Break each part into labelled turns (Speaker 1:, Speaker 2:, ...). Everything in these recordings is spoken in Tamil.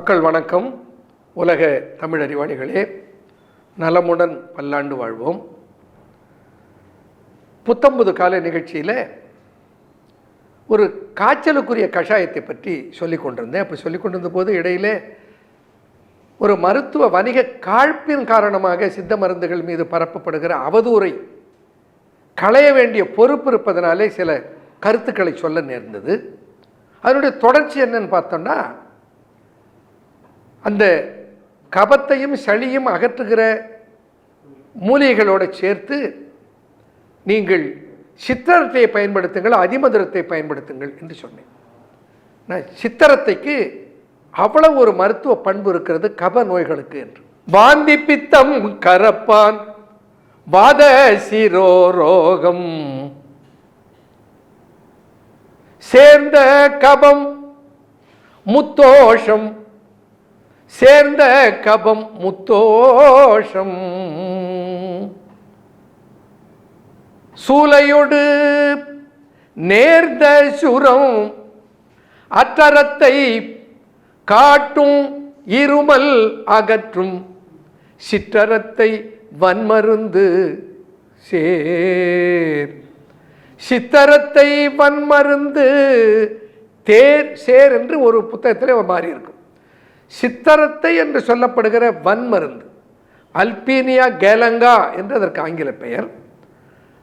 Speaker 1: மக்கள் வணக்கம். உலக தமிழ் அறிவாளிகளே, நலமுடன் பல்லாண்டு வாழ்வோம். புத்தம்புது கால நிகழ்ச்சியில் ஒரு காய்ச்சலுக்குரிய கஷாயத்தை பற்றி சொல்லிக் கொண்டிருந்தேன். அப்போ சொல்லிக் கொண்டிருந்த போது இடையிலே ஒரு மருத்துவ வணிக காழ்ப்பின் காரணமாக சித்த மருந்துகள் மீது பரப்பப்படுகிற அவதூறை களைய வேண்டிய பொறுப்பு இருப்பதனாலே சில கருத்துக்களை சொல்ல நேர்ந்தது. அதனுடைய தொடர்ச்சி என்னன்னு பார்த்தோம்னா, அந்த கபத்தையும் சளியும் அகற்றுகிற மூலிகைகளோடு சேர்த்து நீங்கள் சித்திரத்தையை பயன்படுத்துங்கள், அதிமதுரத்தை பயன்படுத்துங்கள் என்று சொன்னேன். சித்திரத்தைக்கு அவ்வளவு ஒரு மருத்துவ பண்பு இருக்கிறது கப நோய்களுக்கு என்று. வாந்தி பித்தம் கரப்பான் வாத சிரோரோகம் சேர்ந்த கபம் முத்தோஷம் சேர்ந்த கபம் முத்தோஷம் சூலையொடு நேர்ந்த சுரம் அற்றரத்தை காட்டும் இருமல் அகற்றும் சிற்றரத்தை வன்மருந்து சேர். சித்தரத்தை வன்மருந்து தேர் சேர் என்று ஒரு புத்தகத்தில் மாறி இருக்கும். சித்தரத்தை என்று சொல்லப்படுகிற வன்மருந்து அல்பீனியா கேலங்கா என்று அதற்கு ஆங்கில பெயர்.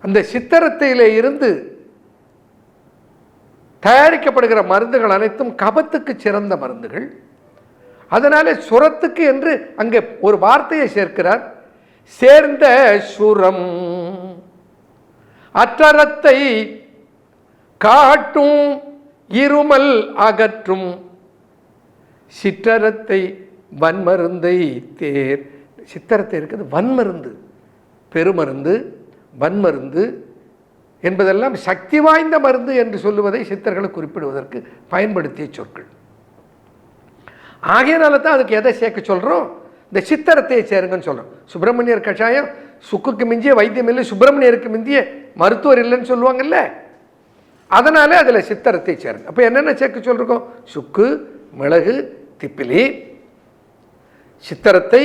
Speaker 1: அந்த சித்தரத்தையிலே இருந்து தயாரிக்கப்படுகிற மருந்துகள் அனைத்தும் கபத்துக்கு சிறந்த மருந்துகள். அதனாலே சுரத்துக்கு என்று அங்கே ஒரு வார்த்தையை சேர்க்கிறார், சேர்ந்த சுரம் அற்றரத்தை காட்டும் இருமல் அகற்றும் சிற்றரத்தை வன்மருந்தை தேர். சித்தரத்தை இருக்கிறது வன்மருந்து, பெருமருந்து, வன்மருந்து என்பதெல்லாம் சக்தி வாய்ந்த மருந்து என்று சொல்லுவதை சித்தர்களை குறிப்பிடுவதற்கு பயன்படுத்திய சொற்கள். ஆகையினால தான் அதுக்கு எதை சேர்க்க சொல்கிறோம், இந்த சித்தரத்தை சேருங்கன்னு சொல்கிறோம். சுப்பிரமணியர் கஷாயம் சுக்குக்கு மிஞ்சிய வைத்தியம் இல்லை, சுப்பிரமணியருக்கு மிஞ்சிய மருத்துவர் இல்லைன்னு சொல்லுவாங்கல்ல, அதனால அதில் சித்தரத்தை சேருங்க. அப்போ என்னென்ன சேர்க்க சொல்லிருக்கோம், சுக்கு, மிளகு, திப்பிலி, சித்தரத்தை,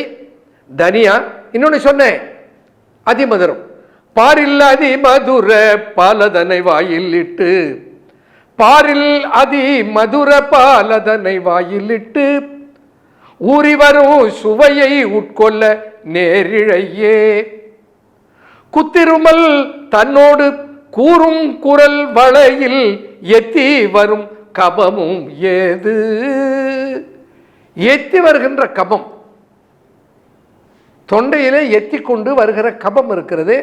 Speaker 1: தனியா, இன்னொன்று சொன்னேன் அதிமதுரம். பாரில் அதிமதுர பாலதனை வாயில் இட்டு, பாரில் அதிமதுர பாலதனை வாயில் இட்டு ஊறி வரும் சுவையை உட்கொள்ள நேரிழையே. குத்திருமல் தன்னோடு கூறும் குரல் வளையில் எத்தி வரும் கபமும் ஏது. எத்தி வருகின்ற கபம், தொண்டையிலே எத்தி கொண்டு வருகிற கபம் இருக்கிறது.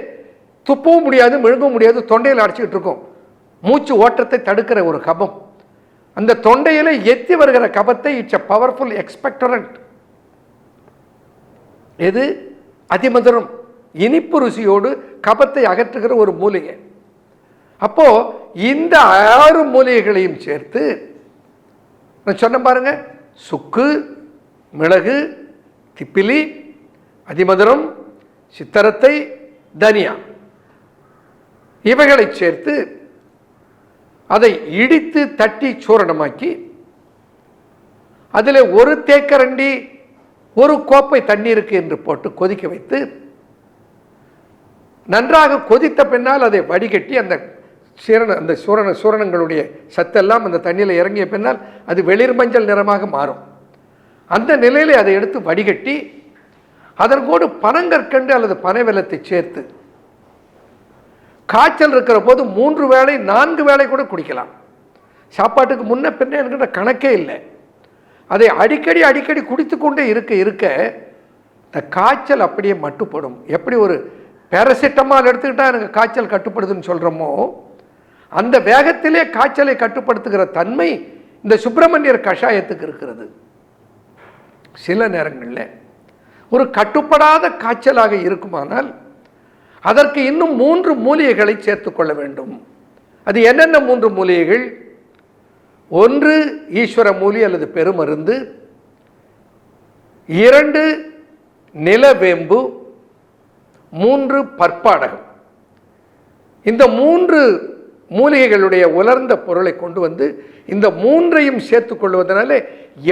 Speaker 1: துப்பவும் முடியாது, விழுங்கவும் முடியாது, தொண்டையில் அடைச்சிக்கிட்டு இருக்கும். மூச்சு ஓட்டத்தை தடுக்கிற ஒரு கபம். அந்த தொண்டையில எத்தி வருகிற கபத்தை இட்ஸ் எ பவர்ஃபுல் எக்ஸ்பெக்டரண்ட். எது? அதிமதுரம், இனிப்பு ருசியோடு கபத்தை அகற்றுகிற ஒரு மூலிகை. அப்போ இந்த 6 மூலிகைகளையும் சேர்த்து நான் சொன்ன பாருங்க, சுக்கு, மிளகு, திப்பிலி, அதிமதுரம், சித்தரத்தை, தனியா, இவைகளை சேர்த்து அதை இடித்து தட்டி சூரணமாக்கி அதில் ஒரு தேக்கரண்டி ஒரு கோப்பை தண்ணீருக்கு என்று போட்டு கொதிக்க வைத்து நன்றாக கொதித்த பின்னால் அதை வடிகட்டி அந்த சூரணங்களுடைய சத்தெல்லாம் அந்த தண்ணியில் இறங்கிய பின்னால் அது வெளிர் மஞ்சள் நிறமாக மாறும். அந்த நிலையிலே அதை எடுத்து வடிகட்டி அதற்கோடு பனங்கற்கண்டு அல்லது பனை வெல்லத்தை சேர்த்து காய்ச்சல் இருக்கிற போது 3 வேளை 4 வேளை கூட குடிக்கலாம். சாப்பாட்டுக்கு முன்ன பின்ன என்கிற கணக்கே இல்லை. அதை அடிக்கடி அடிக்கடி குடித்து கொண்டே இருக்க இருக்க இந்த காய்ச்சல் அப்படியே மட்டுப்படும். எப்படி ஒரு பேராசிட்டமால் எடுத்துக்கிட்டால் எனக்கு காய்ச்சல் கட்டுப்படுதுன்னு சொல்கிறோமோ, அந்த வேகத்திலே காய்ச்சலை கட்டுப்படுத்துகிற தன்மை இந்த சுப்பிரமணியர் கஷாயத்துக்கு இருக்கிறது. சில நேரங்களில் ஒரு கட்டுப்படாத காய்ச்சலாக இருக்குமானால் அதற்கு இன்னும் 3 மூலிகைகளை சேர்த்துக்கொள்ள வேண்டும். அது என்னென்ன 3 மூலிகைகள்? 1 ஈஸ்வர மூலி அல்லது பெருமருந்து, 2 நிலவேம்பு, 3 பற்பாடகம். இந்த 3 மூலிகைகளுடைய உலர்ந்த பொருளை கொண்டு வந்து இந்த மூன்றையும் சேர்த்து கொள்வதனால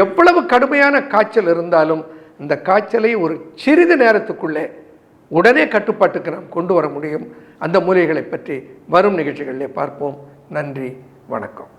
Speaker 1: எவ்வளவு கடுமையான காய்ச்சல் இருந்தாலும் இந்த காய்ச்சலை ஒரு சிறிது நேரத்துக்குள்ளே உடனே கட்டுப்பாட்டுக்கு நாம் கொண்டு வர முடியும். அந்த மூலிகைகளை பற்றி வரும் நிகழ்ச்சிகளிலே பார்ப்போம். நன்றி, வணக்கம்.